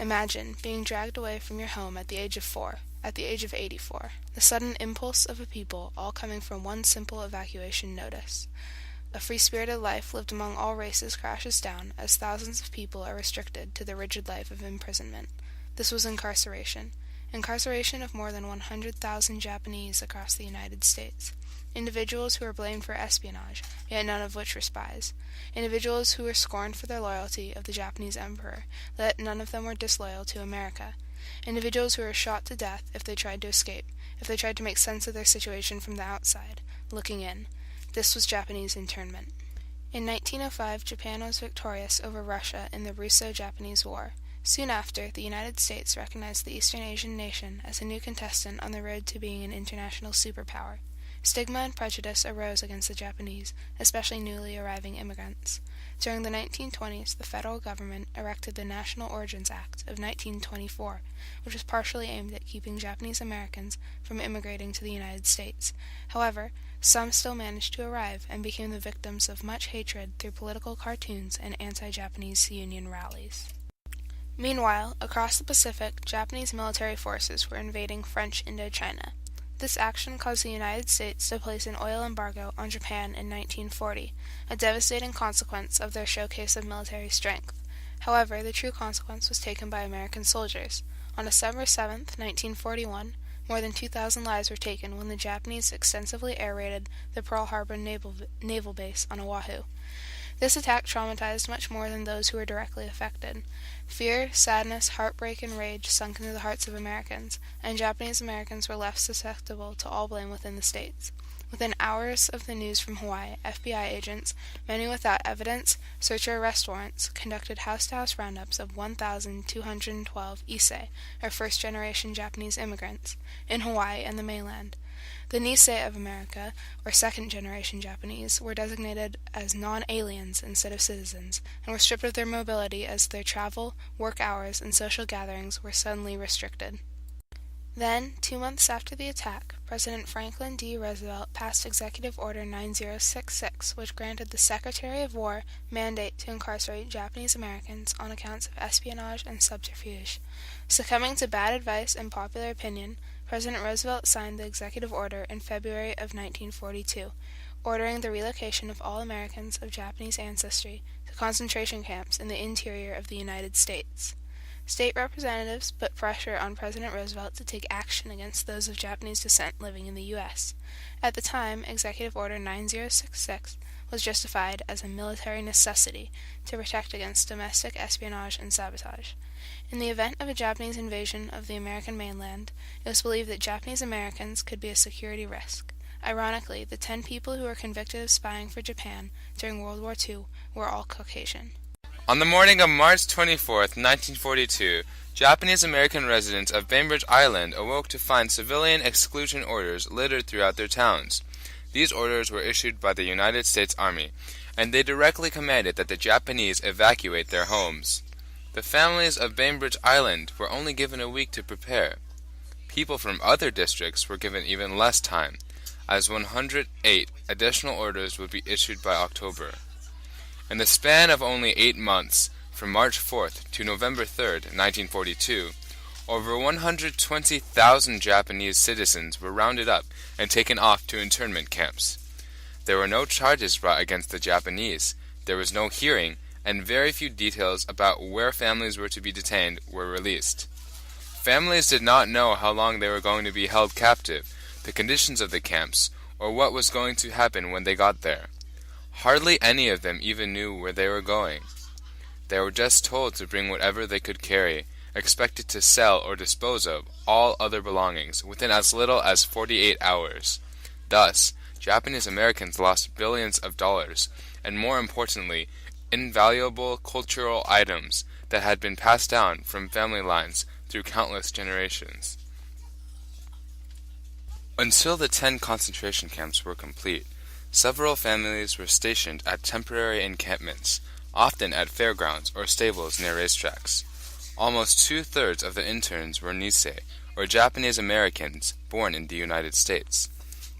Imagine being dragged away from your home at the age of 4, at the age of 84, the sudden impulse of a people all coming for one simple evacuation notice. A free-spirited life lived among all races crashes down as thousands of people are restricted to the rigid life of imprisonment. This was incarceration. Incarceration of more than 100,000 Japanese across the United States. Individuals who were blamed for espionage, yet none of which were spies. Individuals who were scorned for their loyalty of the Japanese emperor, yet none of them were disloyal to America. Individuals who were shot to death if they tried to escape, if they tried to make sense of their situation from the outside, looking in. This was Japanese internment. In 1905, Japan was victorious over Russia in the Russo-Japanese War. Soon after, the United States recognized the Eastern Asian nation as a new contestant on the road to being an international superpower. Stigma and prejudice arose against the Japanese, especially newly arriving immigrants. During the 1920s, the federal government erected the National Origins Act of 1924, which was partially aimed at keeping Japanese Americans from immigrating to the United States. However, some still managed to arrive and became the victims of much hatred through political cartoons and anti-Japanese union rallies. Meanwhile, across the Pacific, Japanese military forces were invading French Indochina. This action caused the United States to place an oil embargo on Japan in 1940, a devastating consequence of their showcase of military strength. However, the true consequence was taken by American soldiers. On December 7, 1941, more than 2,000 lives were taken when the Japanese extensively air-raided the Pearl Harbor naval base on Oahu. This attack traumatized much more than those who were directly affected. Fear, sadness, heartbreak, and rage sunk into the hearts of Americans, and Japanese Americans were left susceptible to all blame within the states. Within hours of the news from Hawaii, FBI agents, many without evidence, search or arrest warrants, conducted house-to-house roundups of 1,212 Issei, or first-generation Japanese immigrants, in Hawaii and the mainland. The Nisei of America, or second-generation Japanese, were designated as non-aliens instead of citizens, and were stripped of their mobility as their travel, work hours, and social gatherings were suddenly restricted. Then, 2 months after the attack, President Franklin D. Roosevelt passed Executive Order 9066, which granted the Secretary of War mandate to incarcerate Japanese Americans on accounts of espionage and subterfuge. Succumbing to bad advice and popular opinion, President Roosevelt signed the executive order in February of 1942, ordering the relocation of all Americans of Japanese ancestry to concentration camps in the interior of the United States. State representatives put pressure on President Roosevelt to take action against those of Japanese descent living in the U.S. At the time, Executive Order 9066 was justified as a military necessity to protect against domestic espionage and sabotage. In the event of a Japanese invasion of the American mainland, it was believed that Japanese Americans could be a security risk. Ironically, the 10 people who were convicted of spying for Japan during World War II were all Caucasian. On the morning of March 24, 1942, Japanese American residents of Bainbridge Island awoke to find civilian exclusion orders littered throughout their towns. These orders were issued by the United States Army, and they directly commanded that the Japanese evacuate their homes. The families of Bainbridge Island were only given a week to prepare. People from other districts were given even less time, as 108 additional orders would be issued by October. In the span of only 8 months, from March 4th to November 3rd, 1942, over 120,000 Japanese citizens were rounded up and taken off to internment camps. There were no charges brought against the Japanese, there was no hearing, and very few details about where families were to be detained were released. Families did not know how long they were going to be held captive, the conditions of the camps, or what was going to happen when they got there. Hardly any of them even knew where they were going. They were just told to bring whatever they could carry, expected to sell or dispose of all other belongings within as little as 48 hours. Thus, Japanese Americans lost billions of dollars, and more importantly, invaluable cultural items that had been passed down from family lines through countless generations. Until the 10 concentration camps were complete, several families were stationed at temporary encampments, often at fairgrounds or stables near racetracks. Almost 2/3 of the interns were Nisei, or Japanese Americans, born in the United States.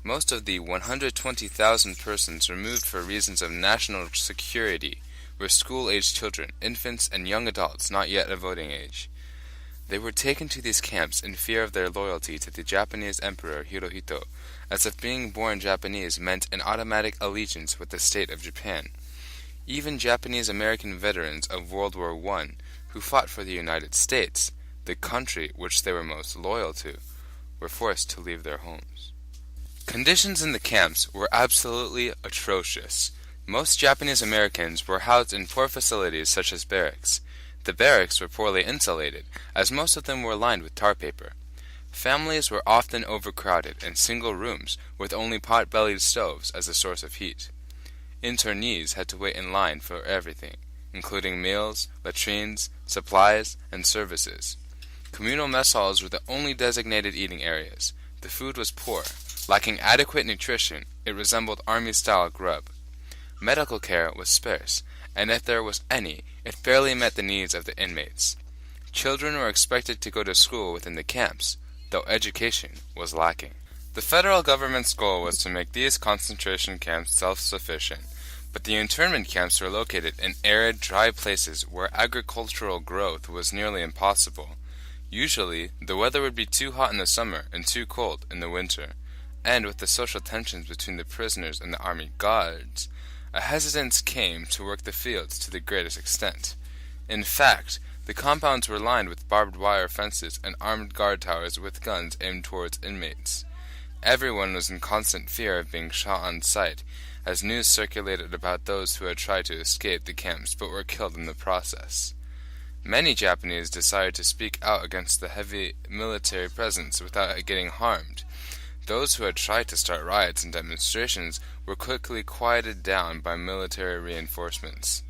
Most of the 120,000 persons removed for reasons of national security were school-aged children, infants, and young adults not yet of voting age. They were taken to these camps in fear of their loyalty to the Japanese Emperor Hirohito, as if being born Japanese meant an automatic allegiance with the state of Japan. Even Japanese American veterans of World War I, who fought for the United States, the country which they were most loyal to, were forced to leave their homes. Conditions in the camps were absolutely atrocious. Most Japanese Americans were housed in poor facilities such as barracks. The barracks were poorly insulated, as most of them were lined with tar paper. Families were often overcrowded in single rooms with only pot-bellied stoves as a source of heat. Internees had to wait in line for everything, including meals, latrines, supplies, and services. Communal mess halls were the only designated eating areas. The food was poor. Lacking adequate nutrition, it resembled army-style grub. Medical care was sparse, and if there was any, it barely met the needs of the inmates. Children were expected to go to school within the camps, though education was lacking. The federal government's goal was to make these concentration camps self-sufficient, but the internment camps were located in arid, dry places where agricultural growth was nearly impossible. Usually, the weather would be too hot in the summer and too cold in the winter, and with the social tensions between the prisoners and the army guards, a hesitance came to work the fields to the greatest extent. In fact, the compounds were lined with barbed wire fences and armed guard towers with guns aimed towards inmates. Everyone was in constant fear of being shot on sight, as news circulated about those who had tried to escape the camps but were killed in the process. Many Japanese decided to speak out against the heavy military presence without getting harmed. Those who had tried to start riots and demonstrations were quickly quieted down by military reinforcements.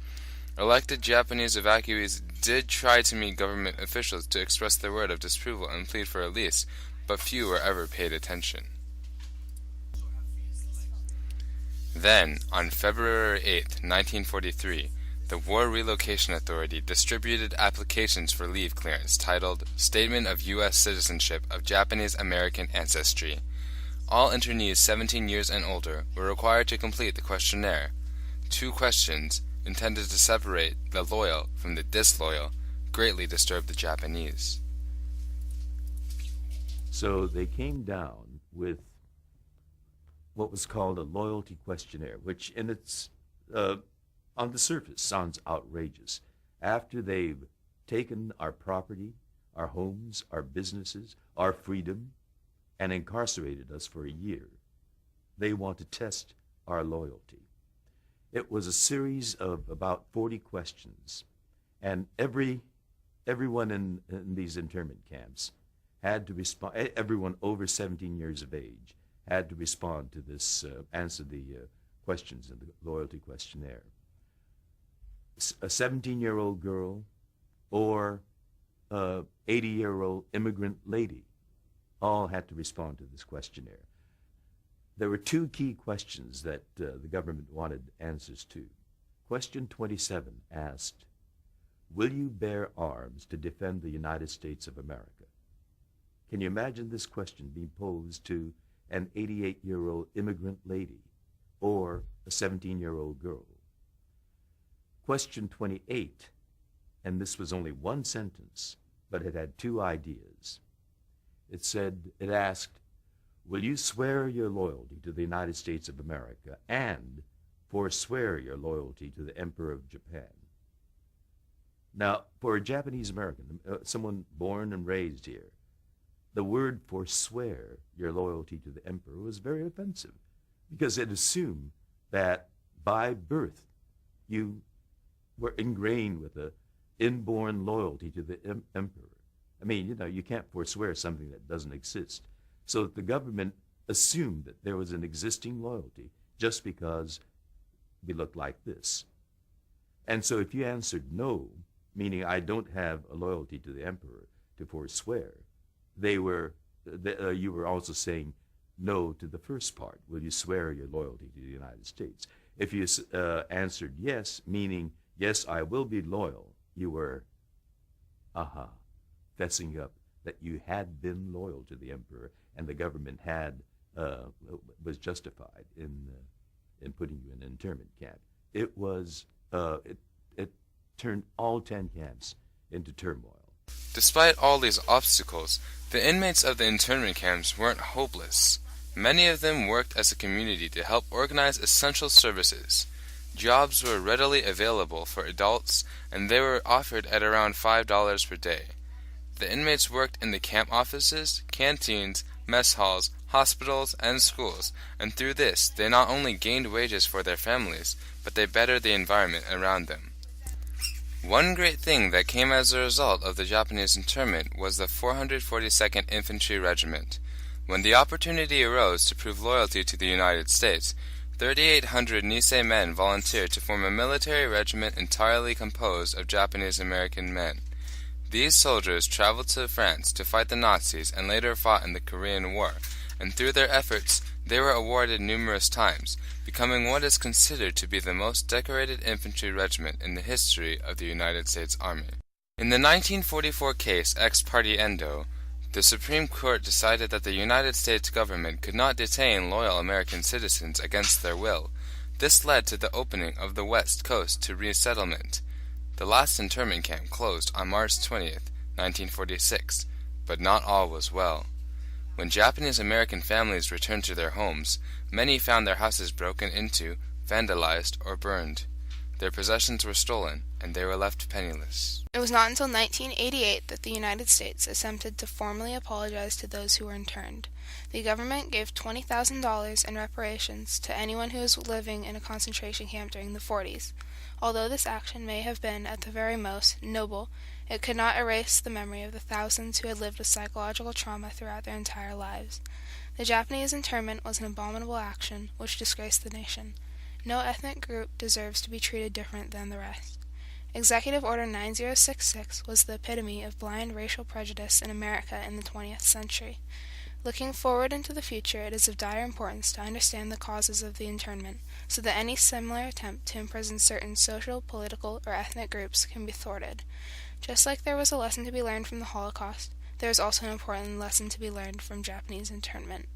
Elected Japanese evacuees did try to meet government officials to express their word of disapproval and plead for release, but few were ever paid attention. Then, on February 8, 1943, the War Relocation Authority distributed applications for leave clearance titled Statement of U.S. Citizenship of Japanese American Ancestry. All internees 17 years and older were required to complete the questionnaire. 2 questions, intended to separate the loyal from the disloyal, greatly disturbed the Japanese. So they came down with what was called a loyalty questionnaire, which in its on the surface sounds outrageous. After they've taken our property, our homes, our businesses, our freedom, and incarcerated us for a year, they want to test our loyalty. It was a series of about 40 questions, and everyone in these internment camps had to respond. Everyone over 17 years of age had to respond to this, answer the questions in the loyalty questionnaire. A 17-year-old girl or a 80-year-old immigrant lady all had to respond to this questionnaire. There were 2 key questions that the government wanted answers to. Question 27 asked, "Will you bear arms to defend the United States of America?" Can you imagine this question being posed to an 88-year-old immigrant lady or a 17-year-old girl? Question 28, and this was only 1 sentence, but it had 2 ideas. It asked, "Will you swear your loyalty to the United States of America and forswear your loyalty to the Emperor of Japan?" Now, for a Japanese American, someone born and raised here, the word forswear your loyalty to the Emperor was very offensive, because it assumed that by birth you were ingrained with an inborn loyalty to the Emperor. I mean, you can't forswear something that doesn't exist. So the government assumed that there was an existing loyalty just because we look like this. And so if you answered no, meaning I don't have a loyalty to the Emperor to forswear, you were also saying no to the first part. Will you swear your loyalty to the United States? If you answered yes, meaning yes, I will be loyal, you were, fessing up that you had been loyal to the Emperor, and the government was justified in putting you in an internment camp. It was it turned all 10 camps into turmoil. Despite all these obstacles, the inmates of the internment camps weren't hopeless. Many of them worked as a community to help organize essential services. Jobs were readily available for adults, and they were offered at around $5 per day. The inmates worked in the camp offices, canteens, mess halls, hospitals, and schools, and through this they not only gained wages for their families, but they bettered the environment around them. One great thing that came as a result of the Japanese internment was the 442nd Infantry Regiment. When the opportunity arose to prove loyalty to the United States, 3,800 Nisei men volunteered to form a military regiment entirely composed of Japanese-American men. These soldiers traveled to France to fight the Nazis and later fought in the Korean War, and through their efforts they were awarded numerous times, becoming what is considered to be the most decorated infantry regiment in the history of the United States Army. In the 1944 case Ex parte Endo, the Supreme Court decided that the United States government could not detain loyal American citizens against their will. This led to the opening of the West Coast to resettlement. The last internment camp closed on March 20th, 1946, but not all was well. When Japanese American families returned to their homes, many found their houses broken into, vandalized, or burned. Their possessions were stolen, and they were left penniless. It was not until 1988 that the United States attempted to formally apologize to those who were interned. The government gave $20,000 in reparations to anyone who was living in a concentration camp during the 40s. Although this action may have been, at the very most, noble, it could not erase the memory of the thousands who had lived with psychological trauma throughout their entire lives. The Japanese internment was an abominable action which disgraced the nation. No ethnic group deserves to be treated different than the rest. Executive Order 9066 was the epitome of blind racial prejudice in America in the 20th century. Looking forward into the future, it is of dire importance to understand the causes of the internment, so that any similar attempt to imprison certain social, political, or ethnic groups can be thwarted. Just like there was a lesson to be learned from the Holocaust, there is also an important lesson to be learned from Japanese internment.